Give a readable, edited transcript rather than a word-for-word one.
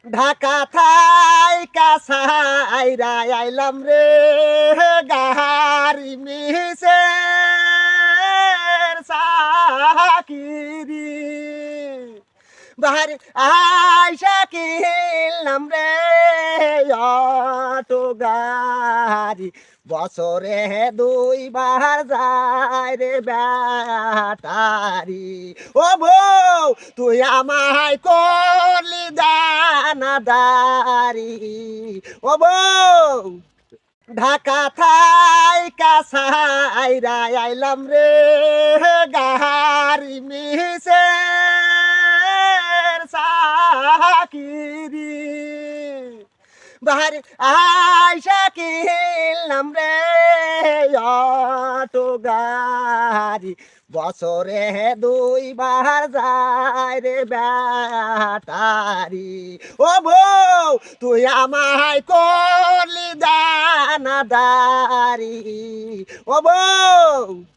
ঢাকা থাই কাছাইরা আইলাম রে গাহারি মিছে সাকিরি বাহারে আইসা কিনলাম রে অটো গাড়ি বছরে দুইবার যায় রে ব্যাটারি ও বউ তুই আমায় করলি দানাদারি ও বউ ঢাকা থাই কাছাইরা আইলাম রে গাহারি মিছে সাকিরি বাহারে আইসা কিনলাম রে অটো গাড়ি বছরে দুইবার যায় রে ব্যাটারি ও বউ তুই আমায় করলি দানাদারি ও বউ